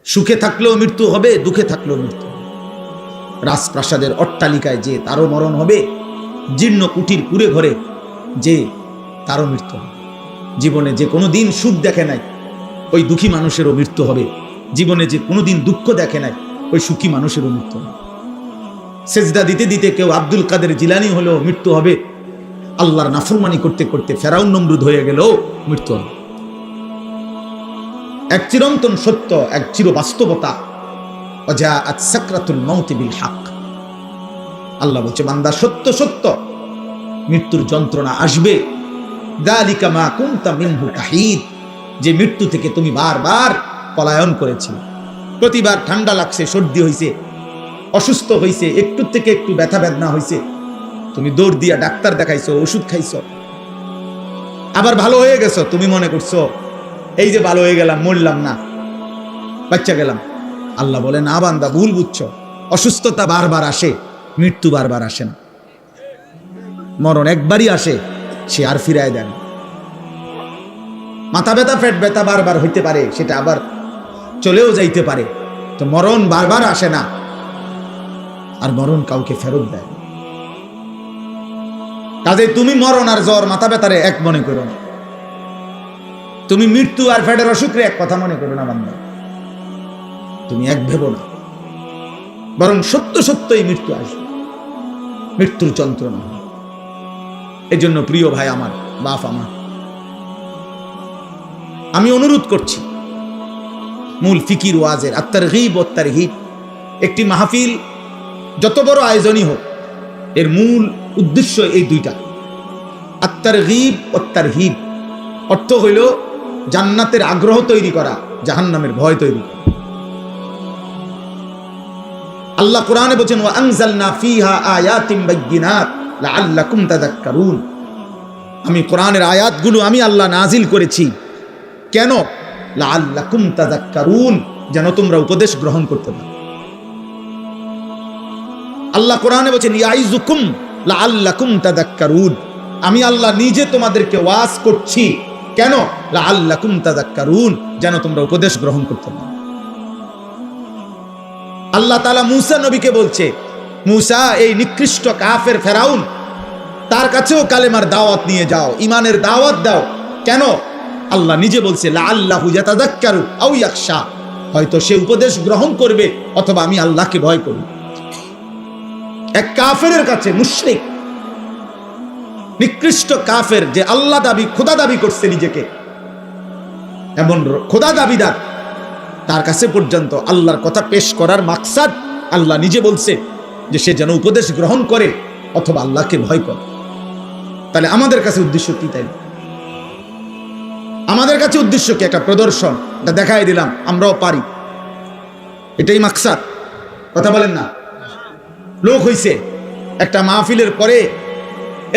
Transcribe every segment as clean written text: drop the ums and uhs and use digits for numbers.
সুখে থাকলেও মৃত্যু হবে, দুঃখে থাকলেও মৃত্যু হবে। রাজপ্রাসাদের অট্টালিকায় যে তারও মরণ হবে, জীর্ণ কুটির কুড়ে ঘরে যে তারও মৃত্যু হবে। জীবনে যে কোনো দিন সুখ দেখে নাই ওই দুঃখী মানুষেরও মৃত্যু হবে। জীবনে যে কোনো দিন দুঃখ দেখে নাই ওই সুখী মানুষেরও মৃত্যু হবে। সেজদা দিতে দিতে কেউ আব্দুল কাদের জিলানি হলেও মৃত্যু হবে। আল্লাহর নাফরমানি করতে করতে ফেরাউন নমরুদ হয়ে গেলেও মৃত্যু হবে। এক চিরন্তন সত্য, এক চির বাস্তবতা, ওয়াজাআত সাকরাতুল মাউতি বিল হক। আল্লাহ বলছে, বান্দা সত্য সত্য মৃত্যুর যন্ত্রণা আসবে। যালিকা মা কুনতা মিনহু তাহিদ, যে মৃত্যু থেকে তুমি বারবার পলায়ন করেছিলে। প্রতিবার ঠান্ডা লাগছে, সর্দি হয়েছে, অসুস্থ হয়েছে, একটু থেকে একটু ব্যথা বেদনা হয়েছে, তুমি দৌড় দিয়া ডাক্তার দেখাইছো, ওষুধ খাইছো, আবার ভালো হয়ে গেছো। তুমি মনে করছো এই যে ভালো হয়ে গেলাম, মরলাম না, বাচ্চা গেলাম। আল্লাহ বলে, না বান্দা, ভুল বুঝছো। অসুস্থতা বারবার আসে, মৃত্যু বারবার আসে না। মরণ একবারই আসে, সে আর ফিরায় দেন। মাথা ব্যথা, পেট ব্যথা বারবার হইতে পারে, সেটা আবার চলেও যাইতে পারে। তো মরণ বারবার আসে না, আর মরণ কাউকে ফেরত দেয়। কাজে তুমি মরণ আর জ্বর, মাথা ব্যথারে এক মনে করো না। তুমি মৃত্যু আর পেটের অসুখরে এক কথা মনে করো না বান্দা। তুমি এক ভেবো না, বরং সত্য সত্যই মৃত্যু আসবে, মৃত্যুর যন্ত্রণা। এই জন্য প্রিয় ভাই আমার, বাপ আমার, আমি অনুরোধ করছি, মূল ফিকির ওয়াজের আত-তারগীব ওয়াত তারহিব, একটি মাহফিল যত বড় আয়োজনই হোক, এর মূল উদ্দেশ্য এই দুইটা, আত-তারগীব ওয়াত তারহিব। অর্থ হইল জান্নাতের আগ্রহ তৈরি করা, জাহান্নামের ভয় তৈরি করা। আল্লাহ কোরআনে বলেন, ওয়া আনজালনা ফিহা আয়াতিন বাইয়িনাত লাআল্লাকুম তাযাক্কারুন। আমি কোরআনের আয়াতগুলো আমি আল্লাহ নাজিল করেছি, কেন? লাআল্লাকুম তাযাক্কারুন, যেন তোমরা উপদেশ গ্রহণ করতে পারো। আল্লাহ কোরআনে বলেন, ইয়াইযুকুম লাআল্লাকুম তাযাক্কারুন। আমি আল্লাহ নিজে তোমাদেরকে ওয়াজ করছি, কেন? লাআল্লাকুম তাযাক্কারুন, যেন তোমরা উপদেশ গ্রহণ করতে পারো। আল্লাহ তাআলা মূসা নবীকে বলছে, মূসা, এই নিকৃষ্ট কাফের ফেরাউন, তার কাছেও কালেমার দাওয়াত নিয়ে যাও, ঈমানের দাওয়াত দাও। কেন? আল্লাহ নিজে বলছে, লাআল্লাহু ইয়াতাযাক্কারু আও ইয়াখশা, হয়তো সে উপদেশ গ্রহণ করবে অথবা আমি আল্লাহকে ভয় করব। এক কাফেরের কাছে, মুশরিক, নিকৃষ্ট কাফের, যে আল্লাহ দাবি, খোদা দাবি করছে নিজেকে, এমন খোদা দাবিদার, তার কাছে পর্যন্ত আল্লাহর কথা পেশ করার মাকসাদ আল্লাহ নিজে বলছে যে সে যেন উপদেশ গ্রহণ করে অথবা আল্লাহকে ভয় করে। তাহলে আমাদের কাছে উদ্দেশ্য কি? তাই আমাদের কাছে উদ্দেশ্য কি? একটা প্রদর্শন, এটা দেখাই দিলাম আমরাও পারি, এটাই মাকসাদ। কথা বলেন না? লোক হইছে, একটা মাহফিলের পরে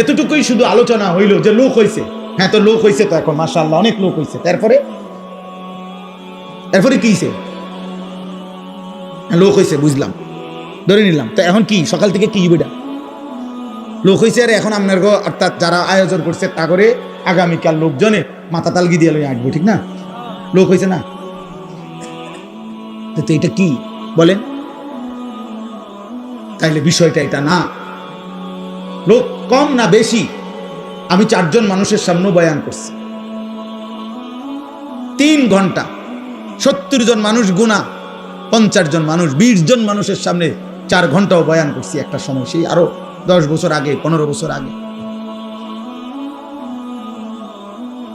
এতটুকুই শুধু আলোচনা হইল যে লোক হইছে। হ্যাঁ, তো লোক হইছে, তো এখন মাশাআল্লাহ অনেক লোক হইছে, তারপরে এরপরে কি হইছে? লোক হইছে, বুঝলাম, ধরে নিলাম, তো এখন কি? সকাল থেকে কি বেটা লোক হইছে, আর এখন আপনার অর্থাৎ যারা আয়োজন করছে তা করে আগামীকাল লোকজনে মাথা তালগি দিয়ে লই আসবো, ঠিক না? লোক হইছে না? তো এটা কি বলেন? তাইলে বিষয়টা এটা না। লোক কম না বেশি? আমি 4 জন মানুষের সামনে বয়ান করছি, 3 ঘন্টা, 70 জন মানুষ গুণা, 50 জন মানুষ, 20 জন মানুষের সামনে 4 ঘন্টাও বয়ান করছি একটা সময়, সেই আরো 10 বছর আগে, 15 বছর আগে।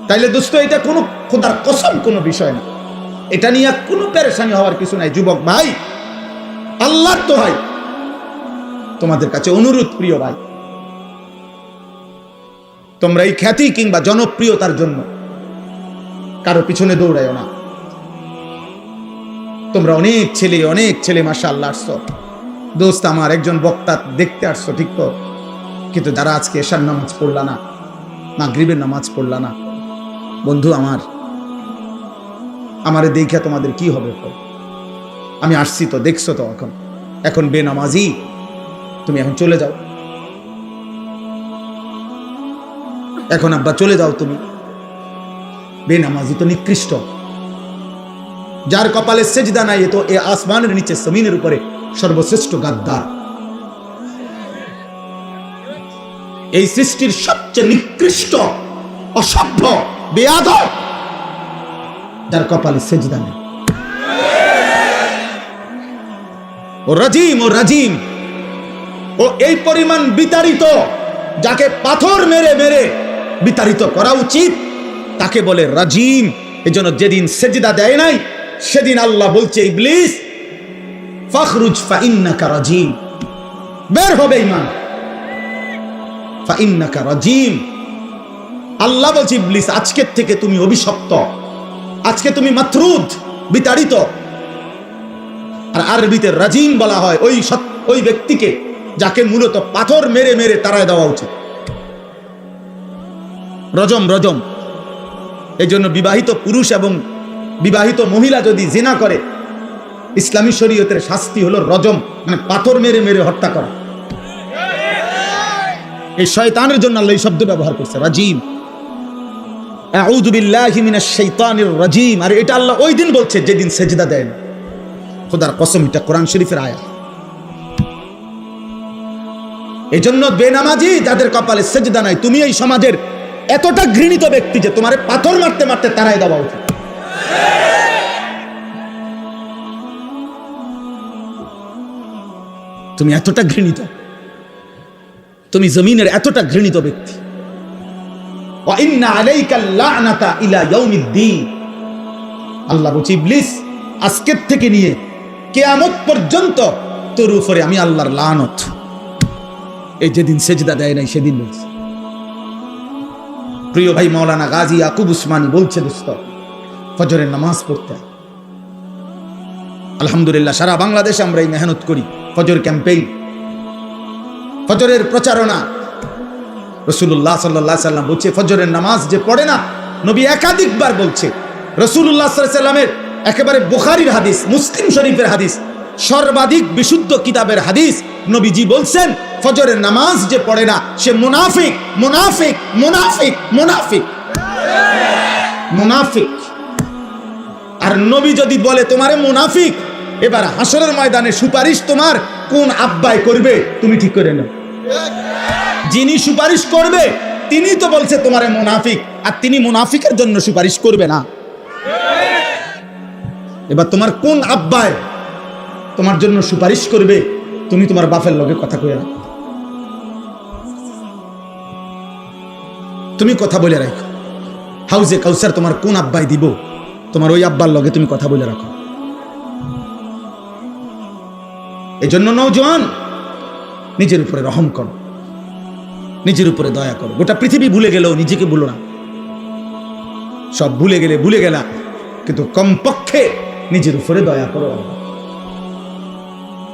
তাইলে দোস্ত, এটা কোনো খোদার কসম কোনো বিষয় না, এটা নিয়ে কোনো পেরেশানি হওয়ার কিছু নাই। যুবক ভাই, আল্লাহর দোহাই তোমাদের কাছে অনুরোধ, প্রিয় ভাই, তোমরা এই খ্যাতি কিংবা জনপ্রিয়তার জন্য কারো পিছনে দৌড়ায়ও না। তোমরা অনেক ছেলে মাশাআল্লাহ আসছো, দোস্ত আমার, একজন বক্তা দেখতে আসছো, ঠিক তো, কিন্তু যারা আজকে এশার নামাজ পড়লা না, মাগরিবের নামাজ পড়লা না, বন্ধু আমার, আমারে দেখা তোমাদের কি হবে? আমি আসছি তো, দেখছো তো, এখন বেনামাজি, তুমি এখন চলে যাও, এখন আব্বা চলে যাও, তুমি বেনামাজি তো নিকৃষ্ট, যার কপালে সেজদা নাই, তো এ আসমানের নিচে জমিনের উপরে সর্বশ্রেষ্ঠ গাদ্দার। এই সৃষ্টির সবচেয়ে নিকৃষ্ট অসভ্য বেয়াদব, যার কপালে সেজদা নেই। ও রাজিম, ও রাজিম, ও এই পরিমাণ বিতাড়িত, যাকে পাথর মেরে মেরে বিতাড়িত করা উচিত তাকে বলে রাজিম। এজন্য যেদিন সেজদা দেয় নাই সেদিন আল্লাহ বলছে, ইবলিস ফাখরুজ ফাইন্নাকা রাজিম, বের হবে ঈমান, ফাইন্নাকা রাজিম। আল্লাহ বলছে, ইবলিস আজকের থেকে তুমি অভিশপ্ত, আজকে তুমি মাতরুদ, বিতাড়িত। আর আরবিতে রাজিম বলা হয় ওই ব্যক্তিকে যাকে মূলত পাথর মেরে মেরে তাড়ায় দেওয়া উচিত। রজম, রজম। এই জন্য বিবাহিত পুরুষ এবং বিবাহিত মহিলা যদি জিনা করে, ইসলামী শরীয়তের শাস্তি হলো রজম, মানে পাথর মেরে মেরে হত্যা করা। এই শয়তানের জন্য আল্লাহ এই শব্দ ব্যবহার করছে, রাজিম। আউযু বিল্লাহি মিনাশ শাইতানির রাজিম। আর এটা আল্লাহ ওই দিন বলছে যেদিন সেজদা দেন। খোদার কসম, এটা কোরআন শরীফের আয়াত। এই জন্য বেনামাজি যাদের কপালে সেজদা নাই, তুমি এই সমাজের এতটা ঘৃণিত ব্যক্তি যে তোমার পাথর মারতে মারতে তাড়াই দেওয়া উচিত। তুমি এতটা ঘৃণিত, তুমি জমিনের এতটা ঘৃণিত ব্যক্তি। ওয়া ইন্না আলাইকাল লা'নাতা ইলা ইয়াউমিদ্দিন। আল্লাহ বলছে, ইবলিস আজকের থেকে নিয়ে কিয়ামত পর্যন্ত তোর উপরে আমি আল্লাহর লানত। এই যেদিন সেজদা দেয় নাই সেদিন বলছে। প্রিয় ভাই মাওলানা গাজী ইয়াকুব উসমানী বলছে, দোস্ত ফজরের নামাজ পড়তে, আলহামদুলিল্লাহ সারা বাংলাদেশে আমরা এই মেহনত করি, ফজর ক্যাম্পেইন, ফজরের প্রচারণা। রাসূলুল্লাহ সাল্লাল্লাহু আলাইহি সাল্লাম বলছে, ফজরের নামাজ যে পড়ে না, নবী একাধিকবার বলছে। রাসূলুল্লাহ সাল্লাল্লাহু আলাইহি সাল্লামের একেবারে বুখারীর হাদিস, মুসলিম শরীফের হাদিস, সর্বাধিক বিশুদ্ধ কিতাবের হাদিস, নবীজি বলছেন, ফজরের নামাজ যে পড়ে না সে মুনাফিক, মুনাফিক, মুনাফিক, মুনাফিক, মুনাফিক। আর নবী যদি বলে তোমারে মুনাফিক, এবার হাসরের ময়দানে সুপারিশ তোমার কোন আব্বায় করবে তুমি ঠিক করে নাও। যিনি সুপারিশ করবে তিনি তো বলছে তোমারে মুনাফিক, আর তিনি মুনাফিকের জন্য সুপারিশ করবে না। এবার তোমার কোন আব্বায় তোমার জন্য সুপারিশ করবে, তুমি তোমার বাপের লগে কথা কইয়া রাখো, তুমি কথা বলে রাখো। হাউজে কাউসার তোমার কোন আব্বাই দিব, তোমার ওই আব্বার লগে তুমি কথা বলে রাখো। এই জন্য নওজোয়ান, নিজের উপরে রহম করো, নিজের উপরে দয়া করো। গোটা পৃথিবী ভুলে গেলেও নিজেকে ভুলো না। সব ভুলে গেলে ভুলে গেলা, কিন্তু কমপক্ষে নিজের উপরে দয়া করো,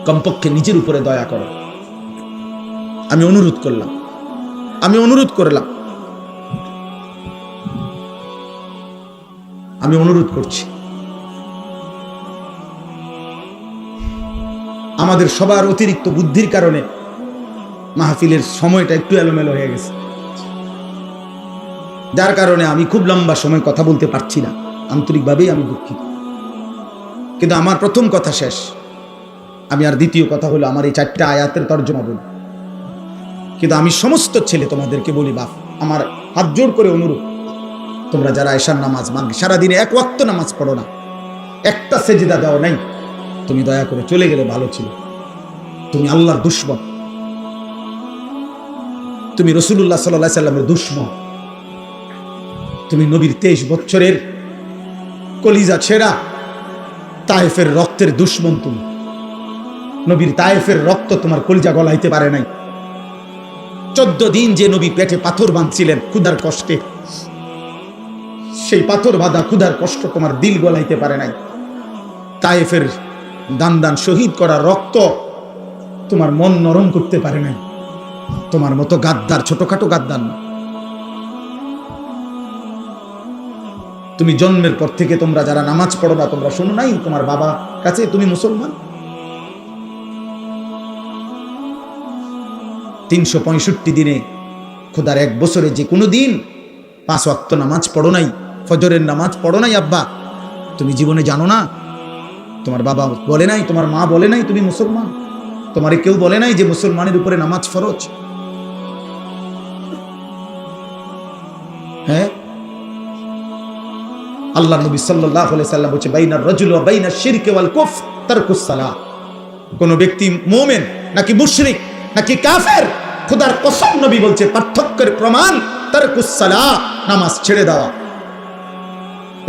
কমপক্ষে নিজের উপরে দয়া করো। আমি অনুরোধ করলাম, আমি অনুরোধ করলাম, আমি অনুরোধ করছি, আমাদের সবার অতিরিক্ত বুদ্ধির কারণে মাহফিলের সময়টা একটু এলোমেলো হয়ে গেছে, যার কারণে আমি খুব লম্বা সময় কথা বলতে পারছি না। আন্তরিকভাবেই আমি দুঃখিত, কিন্তু আমার প্রথম কথা শেষ। আমি আর দ্বিতীয় কথা হলো আমার এই 4টা আয়াতের তর্জমা বলি। কিন্তু আমি সমস্ত ছেলে তোমাদেরকে বলি, বাপ আমার হাত জোড় করে অনুরোধ, তোমরা যারা এশার নামাজ সারাদিনে এক ওয়াক্ত নামাজ পড়ো না, একটা সেজদা দাও নাই, তুমি দয়া করে চলে গেলে ভালো ছিল। তুমি আল্লাহর দুশমন, তুমি রাসূলুল্লাহ সাল্লাল্লাহু আলাইহি সাল্লামের দুশমন, তুমি নবীর 23 বছরের কলিজা ছেঁড়া তায়েফের রক্তের দুশমন। তুমি নবীর তায়েফের রক্ত তোমার কলিজা গলাইতে পারে নাই। 14 দিন যে নবী পেটে পাথর বাঁধছিলেন ক্ষুধার কষ্টে, সেই পাথর বাঁধা ক্ষুধার কষ্ট তোমার দিল গলাইতে পারে নাই। তায়েফের দান দান শহীদ করা রক্ত তোমার মন নরম করতে পারে নাই। তোমার মতো গাদ্দার ছোটখাটো গাদ্দার না। তুমি জন্মের পর থেকে তোমরা যারা নামাজ পড়ো না, তোমরা শোনো নাই তোমার বাবা কাছে তুমি মুসলমান। 365 দিনে খোদার 1 বছরে যে কোনো দিন 5 ওয়াক্ত নামাজ পড়ো নাই, ফজরের নামাজ পড়ো নাই আব্বা, তুমি জীবনে জানো না? তোমার বাবা বলে নাই, তোমার মা বলে নাই তুমি মুসলমান? তোমারে কেউ বলে নাই যে মুসলমানের উপরে নামাজ ফরজ? হ্যাঁ, আল্লাহ নবী সাল্লাল্লাহু আলাইহি সাল্লাম বলেছে বাইনার রাজুল ওয়া বাইনাশ শিরকি ওয়াল কুফর তারকুস সালাহ। কোন ব্যক্তি মুমিন নাকি মুশরিক নাকি কাফের, খোদার কসম নবী বলছে পার্থক্যের প্রমাণ তারকুস সালাহ, নামাজ ছেড়ে দেওয়া।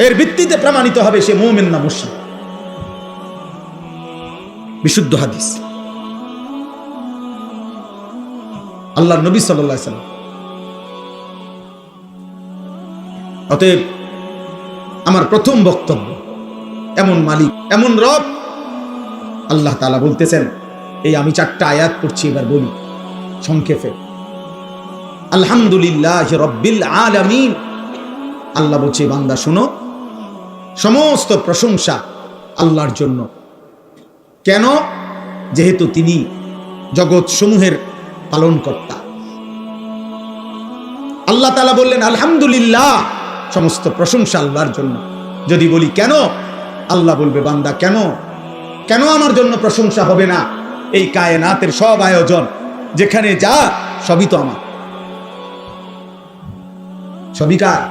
এর ভিত্তিতে প্রমাণিত হবে সে মুমিন না মুশরিক। বিশুদ্ধ হাদিস। আল্লাহর নবী সাল্লাল্লাহু আলাইহি সাল্লাম। অতএব আমার প্রথম বক্তব্য, এমন মালিক, এমন রব আল্লাহ তাআলা বলতেছেন। এই আমি 4টা আয়াত পড়ছি, এবার বলি সংক্ষেপে। আলহামদুলিল্লাহি রাব্বিল আলামিন। আল্লাহ বলছে বান্দা শোনো, সমস্ত প্রশংসা আল্লাহর জন্য। কেন? যেহেতু তিনি জগৎ সমূহের পালনকর্তা। আল্লাহ তাআলা বললেন আলহামদুলিল্লাহ, সমস্ত প্রশংসা আল্লাহর জন্য। যদি বলি কেন, আল্লাহ বলবে বান্দা কেন, কেন আমার জন্য প্রশংসা হবে না? এই কায়নাতের সব আয়োজন যেখানে যা, সবই তো আমার, সবই কার?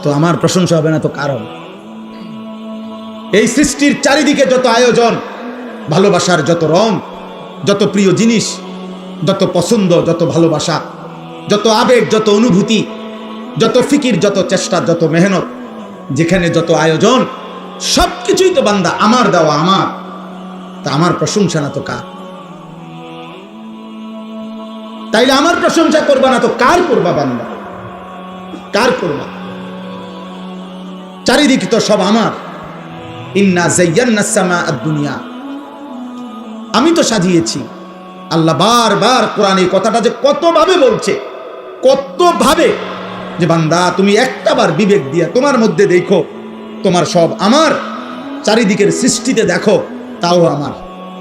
তো আমার প্রশংসা হবে না তো কারণ? এই সৃষ্টির চারিদিকে যত আয়োজন, ভালোবাসার যত রং, যত প্রিয় জিনিস, যত পছন্দ, যত ভালোবাসা, যত আবেগ, যত অনুভূতি, যত ফিকির, যত চেষ্টা, যত মেহনত, যেখানে যত আয়োজন, সবকিছুই তো বান্দা আমার দেওয়া, আমার। তা আমার প্রশংসা না তো কার? তাইলে আমার প্রশংসা করবা না তো কার করবা বান্দা? কার করবা? চারিদিকে তো সব আমার। ইন্না যায়্যানাস সামাআদ দুনিয়া, আমি তো সাজিয়েছি। আল্লাহ বারবার কোরআনে কথাটা যে কতভাবে বলছে, কতভাবে, যে বান্দা তুমি একটাবার বিবেক দিয়া তোমার মধ্যে দেখো, তোমার সব আমার। চারিদিকের সৃষ্টিতে দেখো, তাও আমার।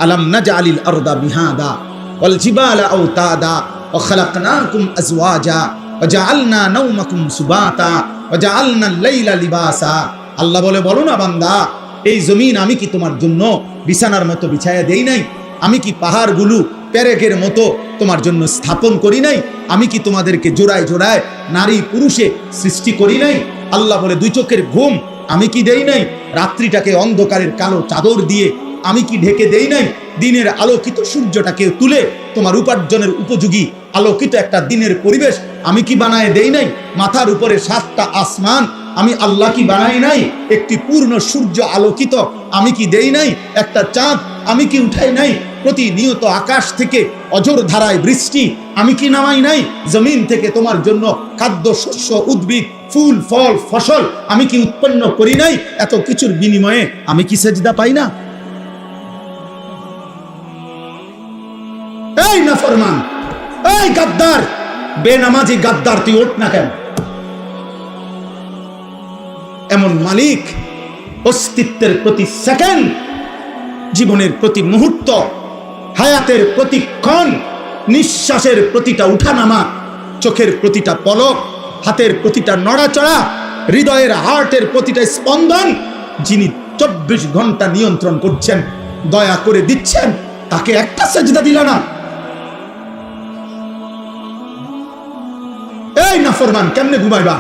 আলাম নাজআলিল আরদা মিহাদা ওয়াল জিবালা আওতাদা ওয়া খালাকনাকুম আজওয়াজা ওয়া জাআলনা নাওমাকুম সুবাতা ওয়া জাআলনা আল-লাইলা লিবাসা। আল্লাহ বলে বলো না বান্দা, এই জমিন আমি কি তোমার জন্য বিছানার মতো বিছায়া দেই নাই? আমি কি পাহাড়গুলো পেরেকের মতো তোমার জন্য স্থাপন করি নাই? আমি কি তোমাদেরকে জোড়ায় জোড়ায় নারী পুরুষে সৃষ্টি করি নাই? আল্লাহ বলে দুই চোখের ঘুম আমি কি দেই নাই? রাত্রিটাকে অন্ধকারের কালো চাদর দিয়ে আমি কি ঢেকে দেই নাই? দিনের আলোকিত সূর্যটাকে তুলে তোমার উপার্জনের উপযোগী আলোকিত একটা দিনের পরিবেশ আমি কি বানায় দেই নাই? মাথার উপরে 7টা আসমান আমি আল্লাহ কি বানাই নাই? একটি পূর্ণ সূর্য আলোকিত আমি কি দেই নাই? একটা চাঁদ আমি কি উঠাই নাই? প্রতিনিয়ত আকাশ থেকে অঝোর ধারায় বৃষ্টি আমি কি নামাই নাই? জমিন থেকে তোমার জন্য খাদ্য, শস্য, উদ্ভিদ, ফুল, ফল, ফসল আমি কি উৎপন্ন করি নাই? এত কিছুর বিনিময়ে আমি কি সেজদা পাই না? এই নাফরমান, এই গাদ্দার, বেনামাজি গাদ্দার, তুই ওঠ না কেন? এমন মালিক, অস্তিত্বের প্রতি সেকেন্ড, জীবনের প্রতি মুহূর্ত, হায়াতের প্রতিক্ষণ, নিঃশ্বাসের প্রতিটা উঠানামা, চোখের প্রতিটা পলক, হাতের প্রতিটা নড়াচড়া, হৃদয়ের হার্টের প্রতিটা স্পন্দন, যিনি 24 ঘন্টা নিয়ন্ত্রণ করছেন, দয়া করে দিচ্ছেন, তাকে একটা সেজদা দিল না? এই নাফরমান, কেমনে ঘুমাইবা?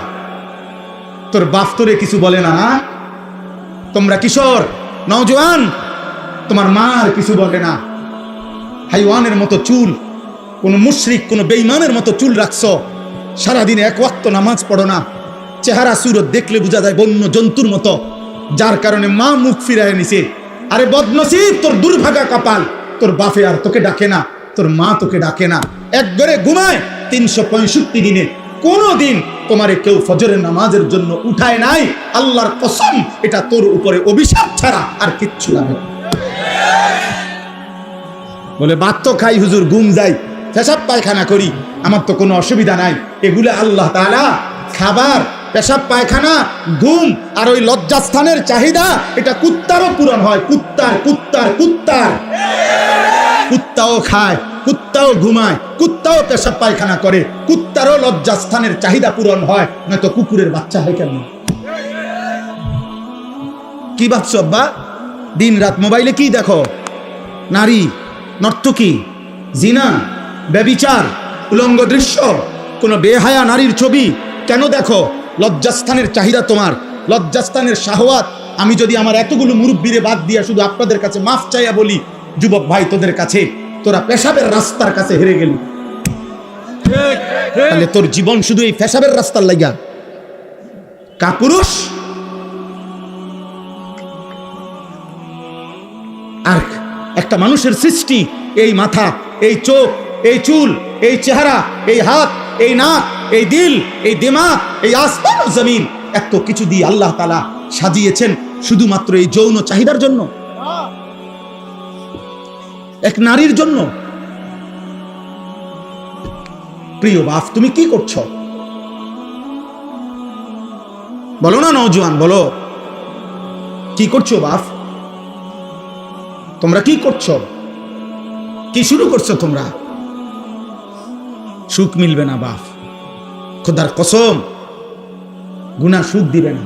তোর বাপ তোরে কিছু বলে না? না, তোমরা কিশোর নওজোয়ান, তোমার মা আর কিছু বলে না? হাইওয়ানের মতো চুল, কোন মুশরিক, কোন বেঈমানের মতো চুল রাখছো, সারাদিনে 1 ওয়াক্ত নামাজ পড়ো না, চেহারা সুরত দেখলে বোঝা যায় বন্য জন্তুর মতো, যার কারণে মা মুখ ফিরায় নিছে। আরে বদনসিব, তোর দুর্ভাগা কপাল, তোর বাপে আর তোকে ডাকে না, তোর মা তোকে ডাকে না, এক ঘরে ঘুমায়। 365 দিনে কোনো দিন তোমারে কেউ ফজরের নামাজের জন্য উঠায় নাই। আল্লাহর কসম, এটা তোর উপরে অভিশাপ ছাড়া আর কিচ্ছু লাগে। বলে ভাত তো খাই হুজুর, ঘুম যাই, পেশাব পায়খানা করি, আমার তো কোনো অসুবিধা নাই। এগুলো আল্লাহ তাআলা খাবার, পেশাব পায়খানা, ঘুম আর ওই লজ্জাস্থানের চাহিদা, এটা কুত্তারও পূরণ হয়। কুত্তাও খায়, কুত্তাও ঘুমায়, কুত্তাও পেশাব পায়খানা করে, কুত্তারও লজ্জাস্থানের চাহিদা পূরণ হয়, নয়তো কুকুরের বাচ্চা হয় কেন? কি ভাবছো আব্বা? দিন রাত মোবাইলে কি দেখো? নারী, নর্তকী, জিনা, ব্যভিচার, উলঙ্গ দৃশ্য, কোনো বেহায়া নারীর ছবি কেন দেখো? লজ্জাস্থানের চাহিদা তোমার, লজ্জাস্থানের শাহওয়াত। আমি যদি আমার এতগুলো মুরব্বীরে বাদ দিয়া শুধু আপনাদের কাছে মাফ চাইয়া বলি, যুবক ভাই তোদের কাছে, তোরা পেশাবের রাস্তার কাছে হেরে গেলি। তাহলে তোর জীবন শুধু এই পেশাবের রাস্তার লাগা? কাপুরুষ। আর একটা মানুষের সৃষ্টি, এই মাথা, এই চোখ, এই চুল, এই চেহারা, এই হাত, এই নাক, এই দিল, এই দিমাগ, এই আসমান ও জমিন, এত কিছু দিয়ে আল্লাহ তাআলা সাজিয়েছেন শুধুমাত্র এই যৌন চাহিদার জন্য, এক নারীর জন্য। প্রিয় বাপ, তুমি কি করছো? বলো না নওজোয়ান, বলো কি করছো বাপ? তোমরা কি করছো? কি শুরু করছো তোমরা? সুখ মিলবে না বাপ, খোদার কসম, গুনাহ সুখ দিবে না।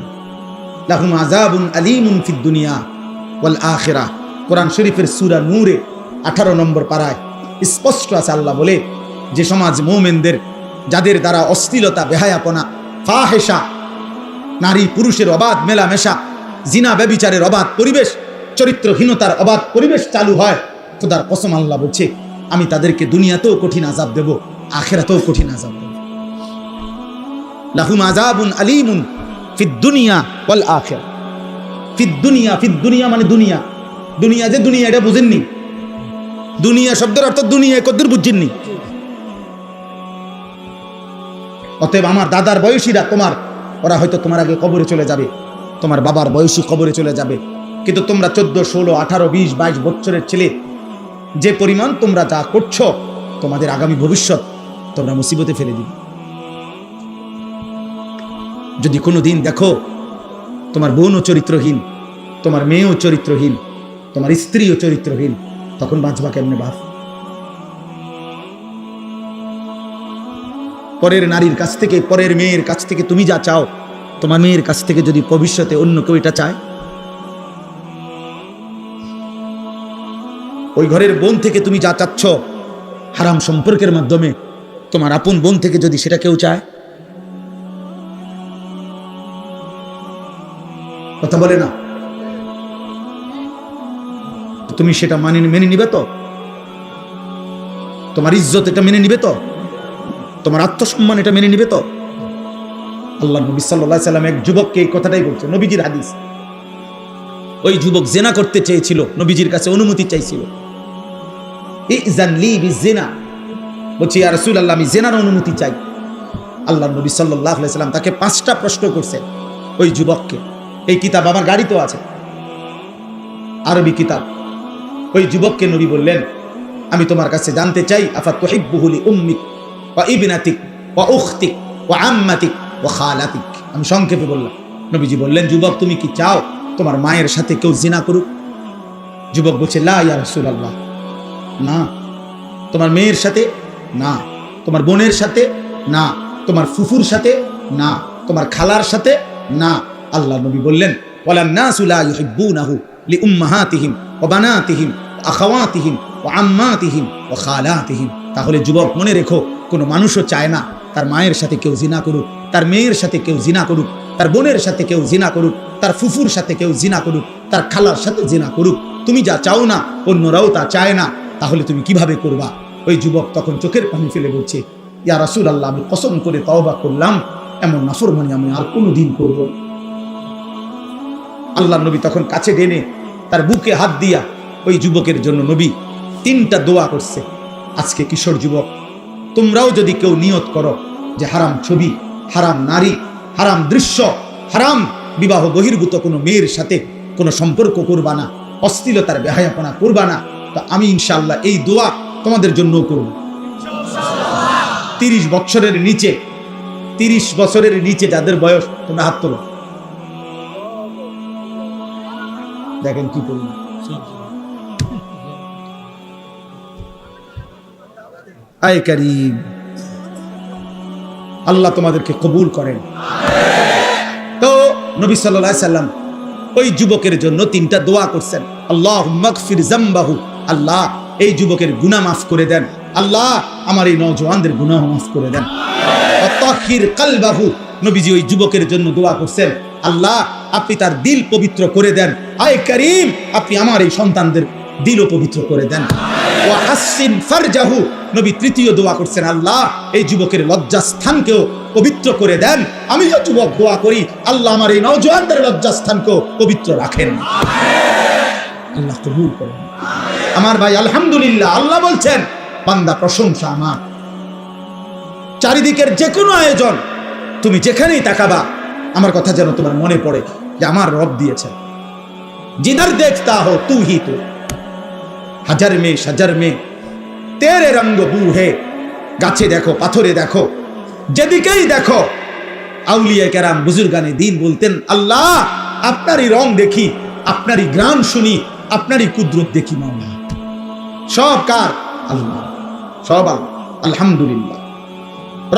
লাহুম আযাবুন আলীমুন ফিদ দুনিয়া ওয়াল আখিরাহ। কোরআন শরীফের সূরা নূরে 18 নম্বর পারায় স্পষ্ট আছে, আল্লাহ বলে, যে সমাজ মুমিনদের, যাদের দ্বারা অশ্লীলতা, বেহায়াপনা, ফাহেশা, নারী পুরুষের অবাধ মেলামেশা, জিনা ব্যভিচারের অবাধ পরিবেশ, চরিত্রহীনতার অবাধ পরিবেশ চালু হয়, খোদার কসম আল্লাহ বলছে, আমি তাদেরকে দুনিয়াতেও কঠিন আযাব দেব, আখিরাতেও কঠিন আযাব দেব। লাহুম আযাবুন আলীমুন ফিদ দুনিয়া ওয়াল আখিরাহ। ফিদ দুনিয়া, ফিদ দুনিয়া মানে দুনিয়া, দুনিয়া যে দুনিয়া এটা বুঝেননি? দুনিয়া শব্দের অর্থ দুনিয়া কদ্দুর বুঝছেননি? অতএব আমার দাদার বয়সীরা, তোমার, ওরা হয়তো তোমার আগে কবরে চলে যাবে, তোমার বাবার বয়সী কবরে চলে যাবে, কিন্তু তোমরা 14, 16, 18, 20, 22 বছরের ছেলে, যে পরিমাণ তোমরা যা করছো, তোমাদের আগামী ভবিষ্যৎ তোমরা মুসিবতে ফেলে দিবে। যদি কোনো দিন দেখো তোমার বোনও চরিত্রহীন, তোমার মেয়েও চরিত্রহীন, তোমার স্ত্রীও চরিত্রহীন, তখন বাঁচবা কেমনে বাপ? পরের নারীর কাছ থেকে, পরের মেয়ের কাছ থেকে তুমি যা চাও, তোমার মেয়ের কাছ থেকে যদি ভবিষ্যতে অন্য কেউ এটা চায়, ওই ঘরের বোন থেকে তুমি যা চাচ্ছ হারাম সম্পর্কের মাধ্যমে, তোমার আপন বোন থেকে যদি সেটা কেউ চায়, কথা বলে না, তুমি সেটা মেনে নিবে তো? তোমার ইজ্জত এটা মেনে নিবে তো? তোমার আত্মসম্মান এটা মেনে নিবে তো? আল্লাহ নবী সাল্লাল্লাহু আলাইহি সাল্লাম এক যুবককে এই কথাটাই বলছে, নবীজির হাদিস। ওই যুবক জিনা করতে চেয়েছিল, নবীজির কাছে অনুমতি চাইছিল, ইযান লি বিজিনা, বলছে ইয়া রাসূলুল্লাহ, আমি জিনার অনুমতি চাই। আল্লাহ নবী সাল্লাল্লাহু আলাইহি সাল্লাম তাকে 5টা প্রশ্ন করছেন ওই যুবককে। এই কিতাব আমার গাড়িতেও আছে, আরবি কিতাব। ওই যুবককে নবী বললেন, আমি তোমার কাছে জানতে চাই, আফা তুহিব্বুহু লি উম্মিক ওয়া ইবনাতিক ওয়া উখতিক ওয়া আম্মাতিক ওয়া খালাতিক। আমি সংক্ষেপে বললাম। নবীজি বললেন, যুবক তুমি কি চাও তোমার মায়ের সাথে কেউ জিনা করুক? যুবক বলছে, লা ইয়া রাসূলুল্লাহ, না। তোমার মেয়ের সাথে না, তোমার বোনের সাথে না, তোমার ফুফুর সাথে না, তোমার খালার সাথে না। আল্লাহ নবী বললেন, ওয়ালান নাসু লা ইউহিব্বুনাহু লিউম্মাহাতিহিম ওয়া বানাতিহিম ওয়া আখাওয়াতিহিম ওয়া আম্মাতিহিম ওয়া খালাতিহিম। তাহলে যুবক মনে রেখো, কোনো মানুষও চায় না তার মায়ের সাথে কেউ জিনা করুক, তার মেয়ের সাথে কেউ জিনা করুক, তার বোনের সাথে কেউ জিনা করুক, তার ফুফুর সাথে কেউ জিনা করুক, তার খালার সাথে জিনা করুক। তুমি যা চাও না অন্যরাও তা চায় না, তাহলে তুমি কিভাবে করবা? ওই যুবক তখন চোখের পানি ফেলে বলছে, ইয়া রাসূলুল্লাহ, আমি কসম করে তওবা করলাম, এমন নাফরমানি আমি আর কোনোদিন করব না। আল্লাহ নবী তখন কাছে টেনে তার বুকে হাত দিয়া ওই যুবকের জন্য নবী 3টা দোয়া করছে। আজকে কিশোর যুবক, তোমরাও যদি কেউ নিয়ত করো যে হারাম ছবি, হারাম নারী, হারাম দৃশ্য, হারাম বিবাহ বহির্ভূত কোনো মেয়ের সাথে কোনো সম্পর্ক করবা না, অশ্লীলতার বেহায়াপনা করবা না, তো আমি ইনশাআল্লাহ এই দোয়া তোমাদের জন্য করব। 30 বছরের নিচে, 30 বছরের নিচে যাদের বয়স, তোমরা হাত তোলো, দেখেন কি করুন। আয় কারীম, আল্লাহ তোমাদেরকে কবুল করেন। তো নবী সাল্লাল্লাহু আলাইহি সাল্লাম ওই যুবকের জন্য 3টা দোয়া করছেন। আল্লাহুম্মা গফির যামবাহু, আল্লাহ এই যুবকের গুনাহ মাফ করে দেন, আল্লাহ আমার এই নওজওয়ানদের গুনাহ মাফ করে দেন। ওয়া তাহির কলবাহু, নবীজি ওই যুবকের জন্য দোয়া করছেন, আল্লাহ আপনি তার দিল পবিত্র করে দেন, আয় করিম আপনি আমার এই সন্তানদের দিলও পবিত্র করে দেন। ওয়া হাসিন ফারজাহু, নবী 3য় দোয়া করছেন, আল্লাহ এই যুবকের লজ্জাস্থানকেও পবিত্র করে দেন। আমি যে যুবক দোয়া করি, আল্লাহ আমার এই নওজওয়ানদের লজ্জাস্থানকেও পবিত্র রাখেন, আল্লাহ কবুল করেন। আমার ভাই আলহামদুলিল্লাহ, আল্লাহ বলছেন বান্দা প্রশংসা আমার। চারিদিকের যে কোনো আয়োজন, তুমি যেখানেই তাকাবা আমার কথা যেন তোমার মনে পড়ে যে আমার রব দিয়েছেন। जिधर देखता हो तू ही तो, হাজার মে সাজার মে তেরে রঙ্গ বু হে। গাছে দেখো, পাথরে দেখো, যেদিকেই দেখো আউলিয়া কেরাম বুজুর্গানে দিন বলতেন, আল্লাহ আপনারই রং দেখি, আপনারই গ্রাম শুনি, আপনারই কুদরত দেখি। মাওলা সব কার? আল্লাহ, সব আল্লাহ। আলহামদুলিল্লাহ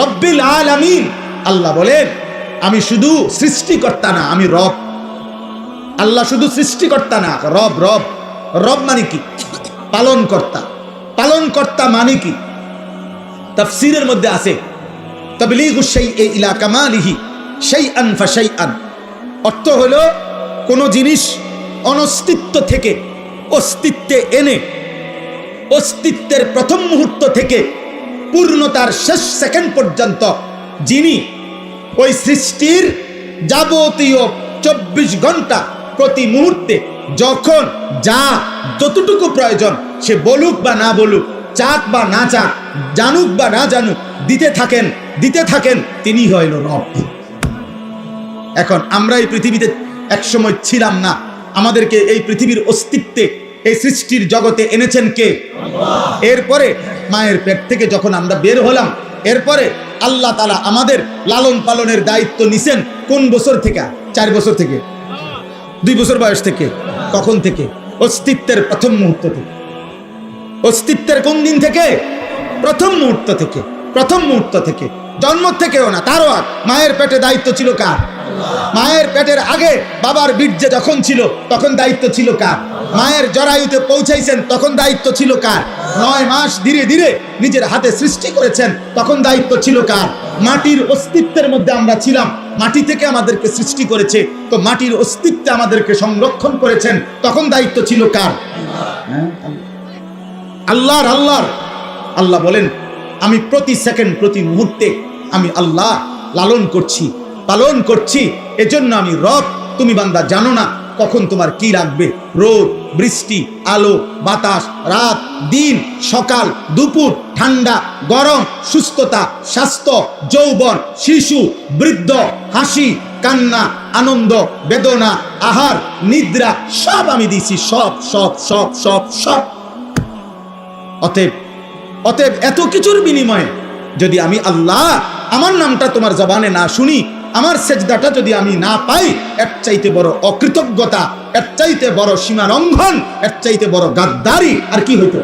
রব্বিল আলামিন। আল্লাহ বলেন আমি শুধু সৃষ্টিকর্তা না, আমি রব। আল্লাহ শুধু সৃষ্টিকর্তা না, রব। রব রব মানে কি? পালন কর্তা। পালন কর্তা মানে কি? তাফসীরের মধ্যে আছে তাবলীগুশ শাইই ইলা কামালিহি শাইআন ফাশাইআন। অর্থ হলো কোন জিনিস অনস্তিত্ব থেকে অস্তিত্বে এনে, অস্তিত্বের প্রথম মুহূর্ত থেকে পূর্ণতার শেষ সেকেন্ড পর্যন্ত যিনি ওই সৃষ্টির যাবতীয় 24 ঘন্টা প্রতি মুহূর্তে যখন যা যতটুকু প্রয়োজন সে বলুক বা না বলুক, চাক বা না চাক, জানুক বা না জানুক, দিতে থাকেন, তিনি হইল রব। এখন আমরা এই পৃথিবীতে একসময় ছিলাম না, আমাদেরকে এই পৃথিবীর অস্তিত্বে এই সৃষ্টির জগতে এনেছেন কে? আল্লাহ। এরপরে মায়ের পেট থেকে যখন আমরা বের হলাম, এরপরে আল্লাহ তাআলা আমাদের লালন পালনের দায়িত্ব নিছেন কোন বছর থেকে? 4 বছর থেকে, 2 বছর বয়স থেকে। কখন থেকে? অস্তিত্বের প্রথম মুহূর্ত থেকে। অস্তিত্বের কোন দিন থেকে? প্রথম মুহূর্ত থেকে। প্রথম মুহূর্ত থেকে, জন্ম থেকেও না, তারও আগ। মায়ের পেটে দায়িত্ব ছিল কার? মায়ের পেটের আগে বাবার বীর্যে যখন ছিল তখন দায়িত্ব ছিল কার? মায়ের জরায়ুতে পৌঁছাইছেন তখন দায়িত্ব ছিল কার? 9 মাস ধীরে ধীরে নিজের হাতে সৃষ্টি করেছেন তখন দায়িত্ব ছিল কার? মাটির অস্তিত্বের মধ্যে আমরা ছিলাম, মাটি থেকে আমাদেরকে সৃষ্টি করেছে, তো মাটির অস্তিত্বে আমাদেরকে সংরক্ষণ করেছেন, তখন দায়িত্ব ছিল কার? আল্লাহর। আল্লাহর। আল্লাহ বলেন আমি প্রতি সেকেন্ড প্রতি মুহূর্তে আমি আল্লাহ লালন করছি, পালন করছি, এজন্য আমি রব। তুমি বান্দা জানো না কখন তোমার কি লাগবে। রোদ, বৃষ্টি, আলো, বাতাস, রাত, দিন, সকাল, দুপুর, ঠান্ডা, গরম, সুস্থতা, স্বাস্থ্য, যৌবন, শিশু, বৃদ্ধ, হাসি, কান্না, আনন্দ, বেদনা, আহার, নিদ্রা, সব আমি দিছি, সব সব সব সব সব। অতএব এত কিছুর বিনিময়ে যদি আমি আল্লাহ আমার নামটা তোমার জবানে না শুনি, আমার সেজদাটা যদি আমি না পাই, এর চাইতে বড় অকৃতজ্ঞতা, এর চাইতে বড় সীমা লঙ্ঘন, এর চাইতে বড় গাদ্দারি আর কি হইতো?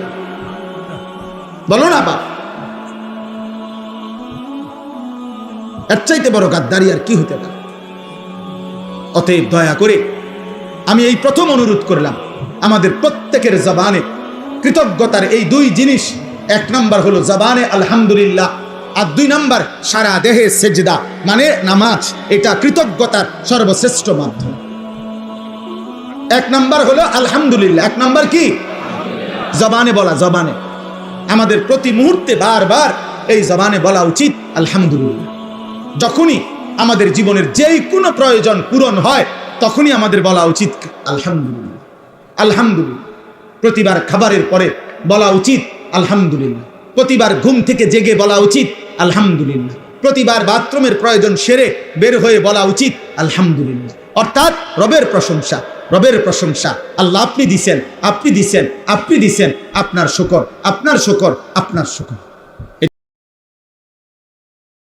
বলো না বাপ, এর চাইতে বড় গাদ্দারি আর কি হতে পারে? অতএব দয়া করে আমি এই প্রথম অনুরোধ করলাম, আমাদের প্রত্যেকের জবানে কৃতজ্ঞতার এই 2 জিনিস। 1 নাম্বার হলো জবানে আলহামদুলিল্লাহ, আর 2 নাম্বার সারা দেহে সেজদা মানে নামাজ। এটা কৃতজ্ঞতার সর্বশ্রেষ্ঠ মাধ্যম। 1 নাম্বার হলো আলহামদুলিল্লাহ। 1 নাম্বার কি? জবানে বলা। জবানে আমাদের প্রতি মুহূর্তে বারবার এই জবানে বলা উচিত আলহামদুলিল্লাহ। যখনই আমাদের জীবনের যেই কোনো প্রয়োজন পূরণ হয় তখনই আমাদের বলা উচিত আলহামদুলিল্লাহ। আলহামদুলিল্লাহ। প্রতিবার খাবারের পরে বলা উচিত আলহামদুলিল্লাহ। প্রতিবার ঘুম থেকে জেগে বলা উচিত আলহামদুলিল্লাহ। প্রতিবার বাথরুমের প্রয়োজন সেরে বের হয়ে বলা উচিত আলহামদুলিল্লাহ। অর্থাৎ রবের প্রশংসা, রবের প্রশংসা। আল্লাহ আপনি দিছেন, আপনি দিছেন, আপনি দিছেন, আপনার শুকর, আপনার শুকর, আপনার শুকর।